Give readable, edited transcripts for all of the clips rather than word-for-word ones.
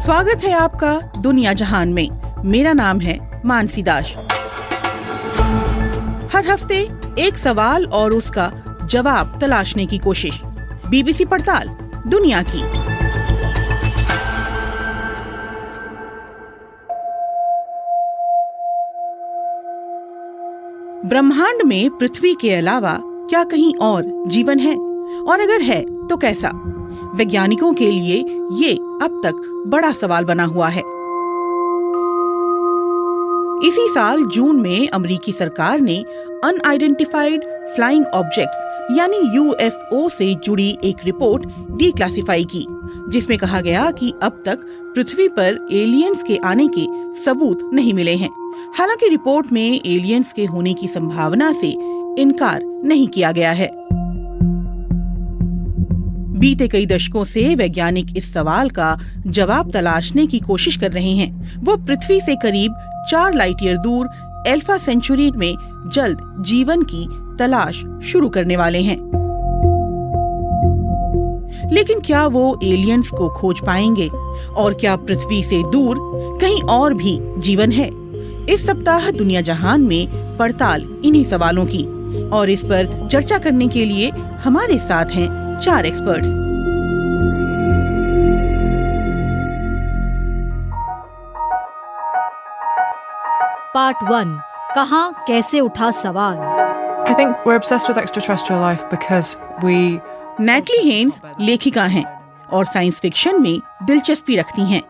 स्वागत है आपका दुनिया जहान में। मेरा नाम है मानसी दास। हर हफ्ते एक सवाल और उसका जवाब तलाशने की कोशिश। बीबीसी पड़ताल दुनिया की। ब्रह्मांड में पृथ्वी के अलावा क्या कहीं और जीवन है, और अगर है तो कैसा? वैज्ञानिकों के लिए ये अब तक बड़ा सवाल बना हुआ है। इसी साल जून में अमेरिकी सरकार ने अनआइडेंटिफाइड फ्लाइंग ऑब्जेक्ट्स यानी यूएफओ से जुड़ी एक रिपोर्ट डीक्लासिफाई की, जिसमें कहा गया कि अब तक पृथ्वी पर एलियंस के आने के सबूत नहीं मिले हैं। हालांकि रिपोर्ट में एलियंस के होने की संभावना से इनकार नहीं किया गया है। बीते कई दशकों से वैज्ञानिक इस सवाल का जवाब तलाशने की कोशिश कर रहे हैं। वो पृथ्वी से करीब 4 लाइट ईयर दूर अल्फा सेंचुरी में जल्द जीवन की तलाश शुरू करने वाले हैं। लेकिन क्या वो एलियंस को खोज पाएंगे, और क्या पृथ्वी से दूर कहीं और भी जीवन है? इस सप्ताह दुनिया जहान में पड़ताल इन्हीं सवालों की, और इस पर चर्चा करने के लिए हमारे साथ हैं 4 एक्सपर्ट्स। पार्ट 1, कहां कैसे उठा सवाल। I think we're obsessed with extraterrestrial life because we Natalie Haynes लेखिका हैं और साइंस फिक्शन में दिलचस्पी रखती हैं।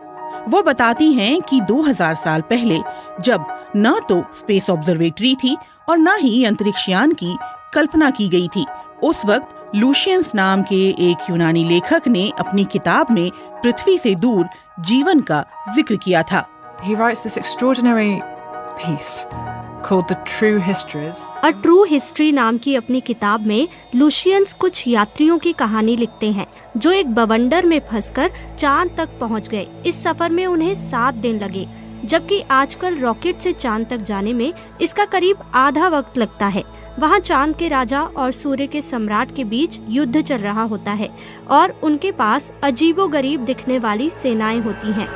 वो बताती हैं कि 2000 साल पहले, जब न तो स्पेस ऑब्जर्वेटरी थी और न ही अंतरिक्ष यान की कल्पना की गई थी, उस वक्त लूशियंस नाम के एक यूनानी लेखक ने अपनी किताब में पृथ्वी से दूर जीवन का जिक्र किया था। he writes this extraordinary piece called The True Histories. A True History नाम की अपनी किताब में लूशियंस कुछ यात्रियों की कहानी लिखते हैं जो एक बवंडर में फंसकर चांद तक पहुंच गए। इस सफर में उन्हें 7 दिन लगे, जबकि आजकल रॉकेट से चांद तक जाने में इसका करीब आधा वक्त लगता है। वहाँ चांद के राजा और सूर्य के सम्राट के बीच युद्ध चल रहा होता है और उनके पास अजीबोगरीब दिखने वाली सेनाएं होती हैं।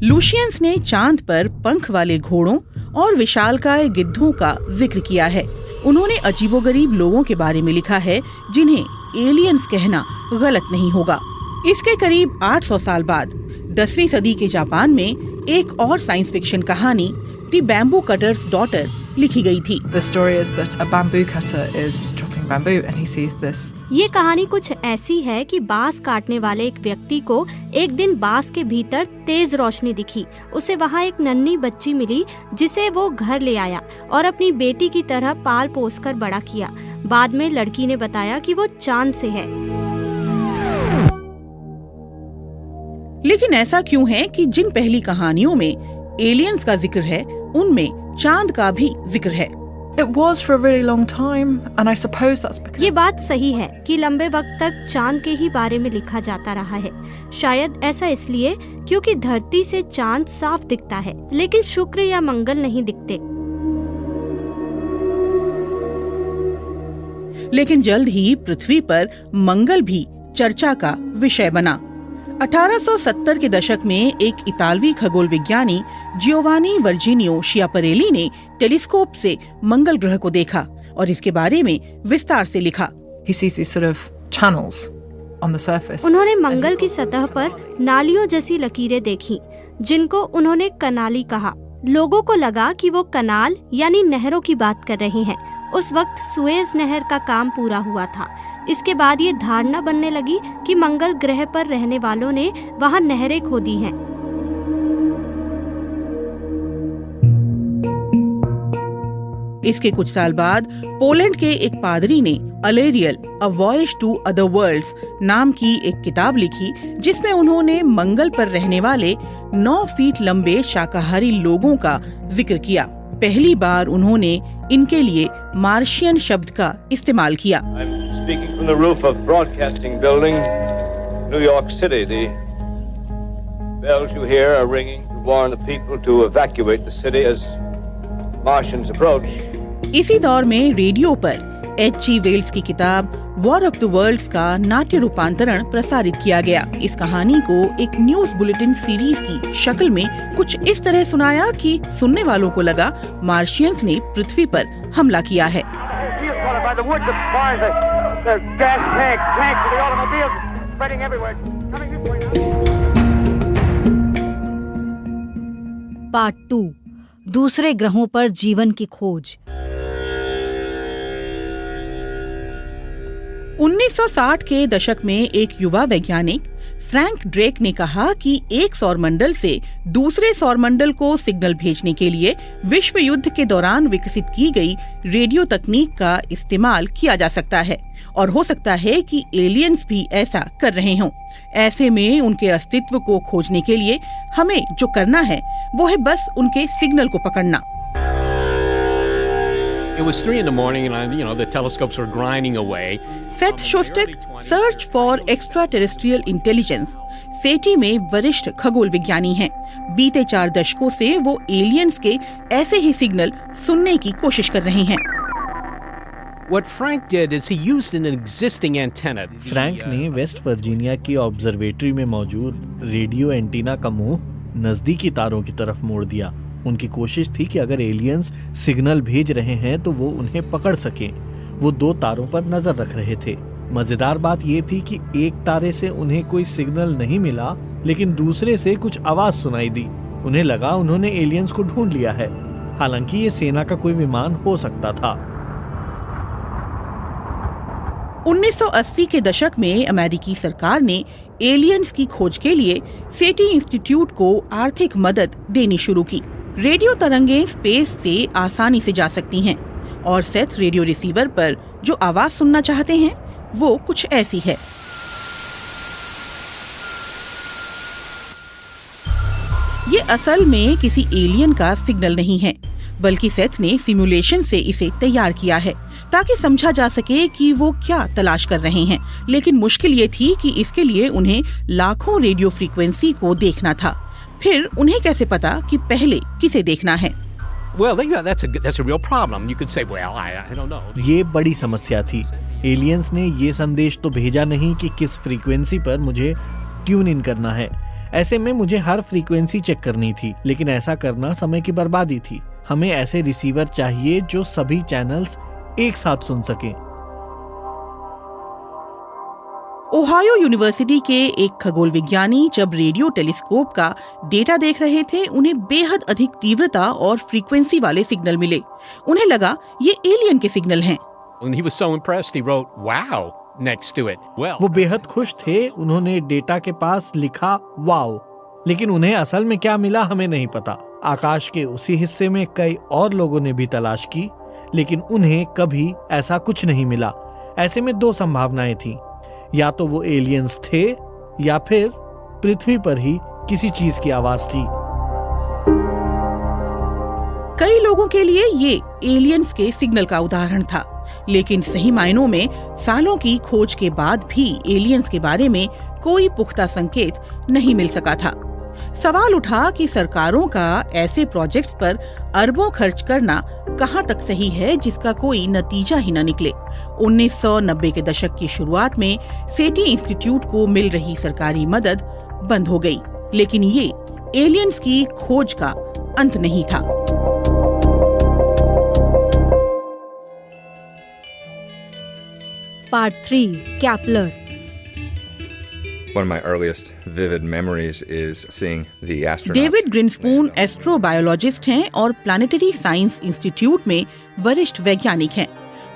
लूशियंस ने चांद पर पंख वाले घोड़ों और विशालकाय गिद्धों का जिक्र किया है। उन्होंने अजीबोगरीब लोगों के बारे में लिखा है जिन्हें एलियंस कहना गलत नहीं होगा। इसके करीब 800 साल बाद 10वीं सदी के जापान में एक और साइंस फिक्शन कहानी द बैम्बू कटर्स डॉटर लिखी गई थी। The story is that a bamboo cutter is chopping bamboo and he sees this. ये कहानी कुछ ऐसी है कि बांस काटने वाले एक व्यक्ति को एक दिन बांस के भीतर तेज रोशनी दिखी। उसे वहाँ एक नन्ही बच्ची मिली जिसे वो घर ले आया और अपनी बेटी की तरह पाल पोस कर बड़ा किया। बाद में लड़की ने बताया कि वो चांद से है। लेकिन ऐसा क्यों है कि जिन पहली कहानियों में एलियंस का जिक्र है, उनमें चांद का भी जिक्र है? It was for a really long time and I suppose that's because ये बात सही है कि लंबे वक्त तक चांद के ही बारे में लिखा जाता रहा है। शायद ऐसा इसलिए क्योंकि धरती से चांद साफ दिखता है, लेकिन शुक्र या मंगल नहीं दिखते। लेकिन जल्द ही पृथ्वी पर मंगल भी चर्चा का विषय बना। 1870 के दशक में एक इतालवी खगोल विज्ञानी जियोवानी वर्जीनियो शियापरेली ने टेलीस्कोप से मंगल ग्रह को देखा और इसके बारे में विस्तार से लिखा। he sees these sort of channels on the surface. उन्होंने मंगल की सतह पर नालियों जैसी लकीरें देखी, जिनको उन्होंने कनाली कहा। लोगों को लगा कि वो कनाल यानी नहरों की बात कर रहे हैं। उस वक्त सुएज नहर का काम पूरा हुआ था। इसके बाद ये धारणा बनने लगी कि मंगल ग्रह पर रहने वालों ने वहाँ नहरें खोदी हैं। इसके कुछ साल बाद पोलैंड के एक पादरी ने अलेरियल अ वॉयज टू अदर वर्ल्ड्स नाम की एक किताब लिखी, जिसमें उन्होंने मंगल पर रहने वाले 9 फीट लंबे शाकाहारी लोगों का जिक्र किया। पहली बार उन्होंने इनके लिए मार्शियन शब्द का इस्तेमाल किया। Speaking from the roof of Broadcasting Building, New York City, the bells you hear are ringing to warn the people to evacuate the city as Martians approach. इसी दौर में रेडियो पर H.G. वेल्स की किताब वॉर ऑफ द वर्ल्ड्स का नाट्य रूपांतरण प्रसारित किया गया। इस कहानी को एक न्यूज बुलेटिन सीरीज की शक्ल में कुछ इस तरह सुनाया कि सुनने वालों को लगा मार्शियंस ने पृथ्वी पर हमला किया है। पार्ट 2, दूसरे ग्रहों पर जीवन की खोज। 1960 के दशक में एक युवा वैज्ञानिक फ्रैंक ड्रेक ने कहा कि एक सौरमंडल से दूसरे सौरमंडल को सिग्नल भेजने के लिए विश्व युद्ध के दौरान विकसित की गई रेडियो तकनीक का इस्तेमाल किया जा सकता है और हो सकता है कि एलियंस भी ऐसा कर रहे हों। ऐसे में उनके अस्तित्व को खोजने के लिए हमें जो करना है वो है बस उनके सिग्नल को पकड़ना। It was 3 a.m. and the telescopes were grinding away. Seth Shostak search for extraterrestrial intelligence SETI में वरिष्ठ खगोल विज्ञानी हैं। बीते 4 दशकों से वो एलियंस के ऐसे ही सिग्नल सुनने की कोशिश कर रहे हैं। What Frank did is he used an existing antenna. Frank ने वेस्ट वर्जीनिया की ऑब्जर्वेटरी में मौजूद रेडियो एंटीना का मुंह नजदीकी तारों की तरफ मोड़ दिया। उनकी कोशिश थी कि अगर एलियंस सिग्नल भेज रहे हैं तो वो उन्हें पकड़ सकें। वो 2 तारों पर नजर रख रहे थे। मजेदार बात ये थी कि एक तारे से उन्हें कोई सिग्नल नहीं मिला, लेकिन दूसरे से कुछ आवाज सुनाई दी। उन्हें लगा उन्होंने एलियंस को ढूंढ लिया है। हालांकि ये सेना का कोई विमान हो सकता था। 1980 के दशक में अमेरिकी सरकार ने एलियंस की खोज के लिए सेटी इंस्टीट्यूट को आर्थिक मदद देनी शुरू की। रेडियो तरंगें स्पेस से आसानी से जा सकती हैं और सेथ रेडियो रिसीवर पर जो आवाज सुनना चाहते हैं वो कुछ ऐसी है। ये असल में किसी एलियन का सिग्नल नहीं है, बल्कि सेथ ने सिमुलेशन से इसे तैयार किया है ताकि समझा जा सके कि वो क्या तलाश कर रहे हैं। लेकिन मुश्किल ये थी कि इसके लिए उन्हें लाखों रेडियो फ्रीक्वेंसी को देखना था। फिर उन्हें कैसे पता कि पहले किसे देखना है? Well, that's a real problem. You could say, well, I don't know. ये बड़ी समस्या थी। एलियंस ने ये संदेश तो भेजा नहीं कि किस फ्रीक्वेंसी पर मुझे ट्यून इन करना है। ऐसे में मुझे हर फ्रीक्वेंसी चेक करनी थी, लेकिन ऐसा करना समय की बर्बादी थी। हमें ऐसे रिसीवर चाहिए जो सभी चैनल्स एक साथ सुन सकें। ओहायो यूनिवर्सिटी के एक खगोल विज्ञानी जब रेडियो टेलीस्कोप का डेटा देख रहे थे, उन्हें बेहद अधिक तीव्रता और फ्रीक्वेंसी वाले सिग्नल मिले। उन्हें लगा ये एलियन के सिग्नल हैं। When he was so impressed, he wrote, "Wow" next to it. Well, वो बेहद खुश थे। उन्होंने डेटा के पास लिखा वाओ, लेकिन उन्हें असल में क्या मिला हमें नहीं पता। आकाश के उसी हिस्से में कई और लोगों ने भी तलाश की, लेकिन उन्हें कभी ऐसा कुछ नहीं मिला। ऐसे में 2 संभावनाएं थी, या तो वो एलियंस थे या फिर पृथ्वी पर ही किसी चीज की आवाज थी। कई लोगों के लिए ये एलियंस के सिग्नल का उदाहरण था, लेकिन सही मायनों में सालों की खोज के बाद भी एलियंस के बारे में कोई पुख्ता संकेत नहीं मिल सका था। सवाल उठा कि सरकारों का ऐसे प्रोजेक्ट्स पर अरबों खर्च करना कहां तक सही है जिसका कोई नतीजा ही न निकले। 1990 के दशक की शुरुआत में सेटी इंस्टीट्यूट को मिल रही सरकारी मदद बंद हो गई, लेकिन ये एलियंस की खोज का अंत नहीं था। Part 3, कैपलर। One of my earliest vivid memories is seeing the astronauts. David Grinspoon astrobiologist हैं और प्लानिटरी साइंस इंस्टीट्यूट में वरिष्ठ वैज्ञानिक हैं।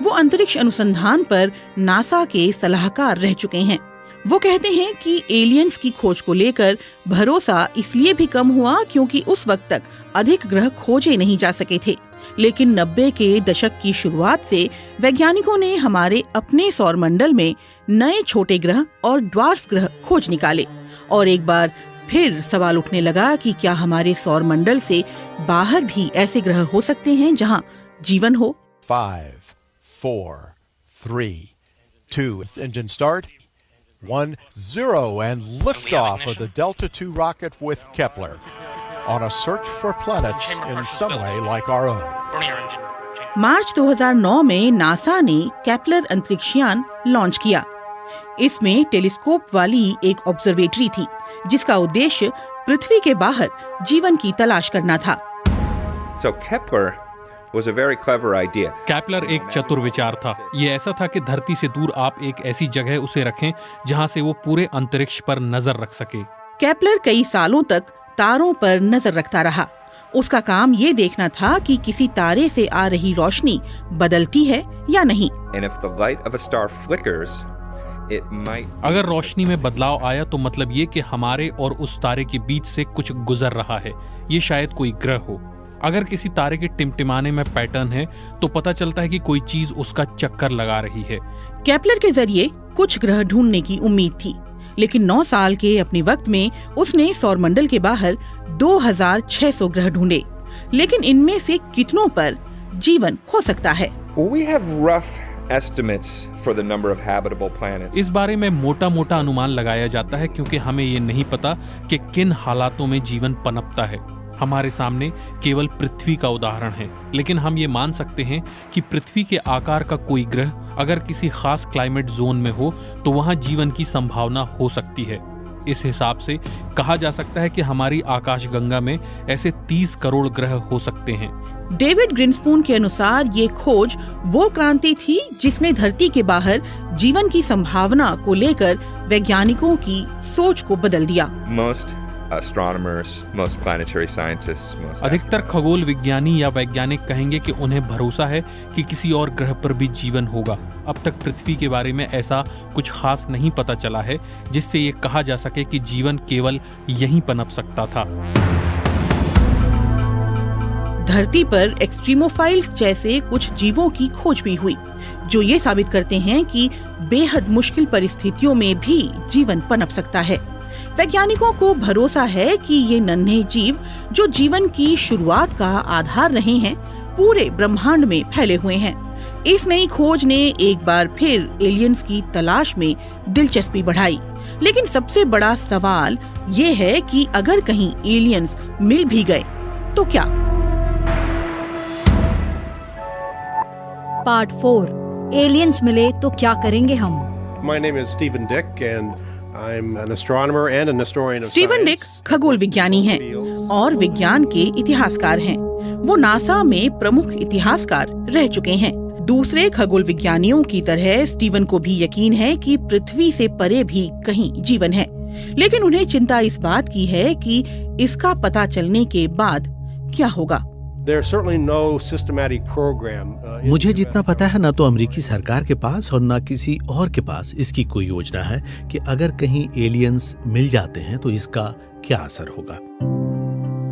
वो अंतरिक्ष अनुसंधान पर नासा के सलाहकार रह चुके हैं। वो कहते हैं कि एलियंस की खोज को लेकर भरोसा इसलिए भी कम हुआ क्योंकि उस वक्त तक अधिक ग्रह खोजे नहीं जा सके थे। लेकिन 90 के दशक की शुरुआत से वैज्ञानिकों ने हमारे अपने सौरमंडल में नए छोटे ग्रह और ड्वार्फ ग्रह खोज निकाले और एक बार फिर सवाल उठने लगा कि क्या हमारे सौरमंडल से बाहर भी ऐसे ग्रह हो सकते हैं जहां जीवन हो। 5, 4, 3, 2, engine start, 1, 0, and liftoff of the Delta II rocket with Kepler on a search for planets in some way like our own. मार्च 2009 में नासा ने केपलर अंतरिक्षयान लॉन्च किया। इसमें टेलीस्कोप वाली एक ऑब्जर्वेटरी थी जिसका उद्देश्य पृथ्वी के बाहर जीवन की तलाश करना था। So Kepler was a very clever idea. Kepler एक चतुर विचार था। ये ऐसा था कि धरती से दूर आप एक ऐसी जगह उसे रखें जहां से वो पूरे अंतरिक्ष पर नजर रख सके। केपलर कई सालों तक तारों पर नजर रखता रहा। उसका काम ये देखना था कि किसी तारे से आ रही रोशनी बदलती है या नहीं। And if the light of a star flickers, it might... अगर रोशनी में बदलाव आया तो मतलब ये कि हमारे और उस तारे के बीच से कुछ गुजर रहा है। ये शायद कोई ग्रह हो। अगर किसी तारे के टिमटिमाने में पैटर्न है तो पता चलता है कि कोई चीज उसका चक्कर लगा रही है। केपलर के जरिए कुछ ग्रह ढूंढने की उम्मीद थी, लेकिन 9 साल के अपने वक्त में उसने सौरमंडल के बाहर 2600 ग्रह ढूंढे, लेकिन इनमें से कितनों पर जीवन हो सकता है? We have rough estimates for the number of habitable planets. इस बारे में मोटा अनुमान लगाया जाता है क्योंकि हमें ये नहीं पता कि किन हालातों में जीवन पनपता है। हमारे सामने केवल पृथ्वी का उदाहरण है, लेकिन हम ये मान सकते हैं कि पृथ्वी के आकार का कोई ग्रह अगर किसी खास क्लाइमेट जोन में हो तो वहां जीवन की संभावना हो सकती है। इस हिसाब से कहा जा सकता है कि हमारी आकाशगंगा में ऐसे 30 करोड़ ग्रह हो सकते हैं। डेविड ग्रिन्सपून के अनुसार ये खोज वो क्रांति थी जिसने धरती के बाहर जीवन की संभावना को लेकर वैज्ञानिकों की सोच को बदल दिया। Astronomers, most planetary scientists, अधिकतर खगोल विज्ञानी या वैज्ञानिक कहेंगे कि उन्हें भरोसा है कि किसी और ग्रह पर भी जीवन होगा। अब तक पृथ्वी के बारे में ऐसा कुछ खास नहीं पता चला है जिससे ये कहा जा सके कि जीवन केवल यहीं पनप सकता था। धरती पर एक्सट्रीमोफाइल्स जैसे कुछ जीवों की खोज भी हुई जो ये साबित करते हैं कि बेहद मुश्किल परिस्थितियों में भी जीवन पनप सकता है। वैज्ञानिकों को भरोसा है कि ये नन्हे जीव जो जीवन की शुरुआत का आधार रहे हैं पूरे ब्रह्मांड में फैले हुए हैं। इस नई खोज ने एक बार फिर एलियंस की तलाश में दिलचस्पी बढ़ाई, लेकिन सबसे बड़ा सवाल ये है कि अगर कहीं एलियंस मिल भी गए तो क्या? पार्ट 4 एलियंस मिले तो क्या करेंगे हम? My name is Stephen Dick and I'm an astronomer and an historian of Steven Dick खगोल विज्ञानी हैं और विज्ञान के इतिहासकार हैं। वो नासा में प्रमुख इतिहासकार रह चुके हैं। दूसरे खगोल विज्ञानियों की तरह स्टीवन को भी यकीन है कि पृथ्वी से परे भी कहीं जीवन है, लेकिन उन्हें चिंता इस बात की है कि इसका पता चलने के बाद क्या होगा। मुझे जितना पता है न तो अमेरिकी सरकार के पास और न किसी और के पास इसकी कोई योजना है कि अगर कहीं एलियंस मिल जाते हैं तो इसका क्या असर होगा।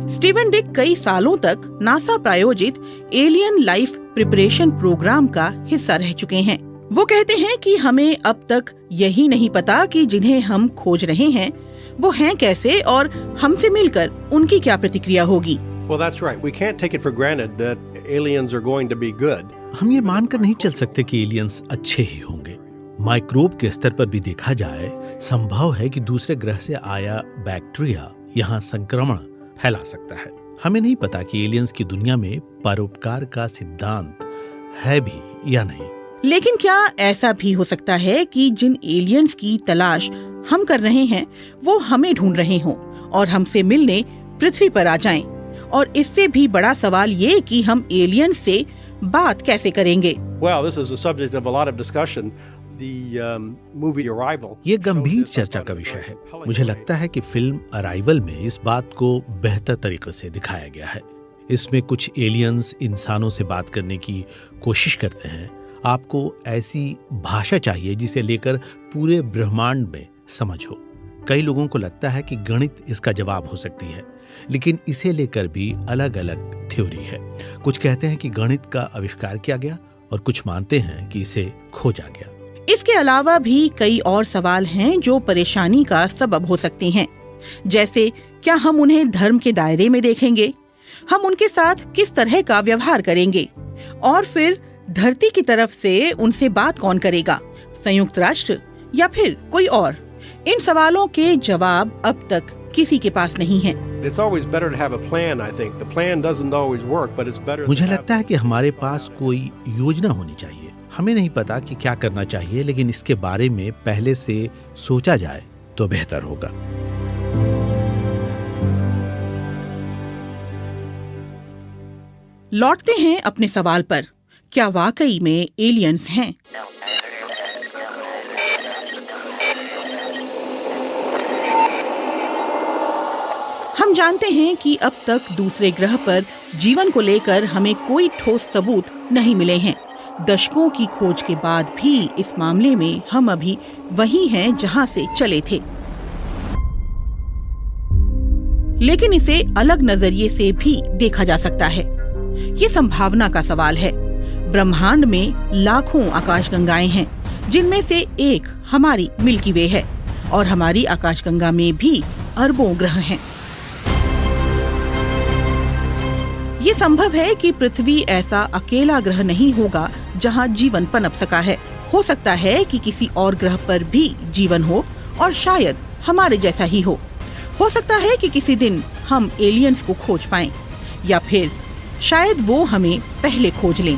स्टीवन डिक कई सालों तक नासा प्रायोजित एलियन लाइफ प्रिपरेशन प्रोग्राम का हिस्सा रह चुके हैं। वो कहते हैं कि हमें अब तक यही नहीं पता कि जिन्हें हम खोज रहे हैं वो हैं कैसे और हमसे मिलकर उनकी क्या प्रतिक्रिया होगी। Well, that's right. We can't take it for granted that aliens are going to be good. हम ये मानकर नहीं चल सकते कि एलियंस अच्छे ही होंगे। माइक्रोब के स्तर पर भी देखा जाए संभव है कि दूसरे ग्रह से आया बैक्टीरिया यहाँ संक्रमण फैला सकता है। हमें नहीं पता कि एलियंस की दुनिया में परोपकार का सिद्धांत है भी या नहीं। लेकिन क्या ऐसा भी हो सकता है कि जिन एलियंस की तलाश हम कर रहे हैं वो हमें ढूंढ रहे हों और हमसे मिलने पृथ्वी पर आ जाएं? और इससे भी बड़ा सवाल ये कि हम एलियंस से बात कैसे करेंगे। Well, this is a subject of a lot of discussion. movie Arrival. ये गंभीर चर्चा का विषय है। मुझे लगता है कि फिल्म अराइवल में इस बात को बेहतर तरीके से दिखाया गया है। इसमें कुछ एलियंस इंसानों से बात करने की कोशिश करते हैं। आपको ऐसी भाषा चाहिए जिसे लेकर पूरे ब्रह्मांड में समझ हो। कई लोगों को लगता है कि गणित इसका जवाब हो सकती है, लेकिन इसे लेकर भी अलग अलग थ्योरी है। कुछ कहते हैं कि गणित का आविष्कार किया गया और कुछ मानते हैं कि इसे खोजा गया। इसके अलावा भी कई और सवाल हैं जो परेशानी का सबब हो सकते हैं, जैसे क्या हम उन्हें धर्म के दायरे में देखेंगे, हम उनके साथ किस तरह का व्यवहार करेंगे, और फिर धरती की तरफ से उनसे बात कौन करेगा, संयुक्त राष्ट्र या फिर कोई और। इन सवालों के जवाब अब तक किसी के पास नहीं है। It's always better to have a plan, I think. The plan doesn't always work, but it's better. मुझे लगता है कि हमारे पास कोई योजना होनी चाहिए। हमें नहीं पता कि क्या करना चाहिए, लेकिन इसके बारे में पहले से सोचा जाए तो बेहतर होगा। लौटते हैं अपने सवाल पर, क्या वाकई में एलियंस हैं? हम जानते हैं कि अब तक दूसरे ग्रह पर जीवन को लेकर हमें कोई ठोस सबूत नहीं मिले हैं। दशकों की खोज के बाद भी इस मामले में हम अभी वही हैं जहां से चले थे। लेकिन इसे अलग नजरिए से भी देखा जा सकता है। ये संभावना का सवाल है। ब्रह्मांड में लाखों आकाशगंगाएं हैं, जिनमें से एक हमारी मिल्की वे है, और हमारी आकाशगंगा में भी अरबों ग्रह हैं। ये संभव है कि पृथ्वी ऐसा अकेला ग्रह नहीं होगा जहां जीवन पनप सका है। हो सकता है कि किसी और ग्रह पर भी जीवन हो, और शायद हमारे जैसा ही हो सकता है कि किसी दिन हम एलियंस को खोज पाएं, या फिर शायद वो हमें पहले खोज लें।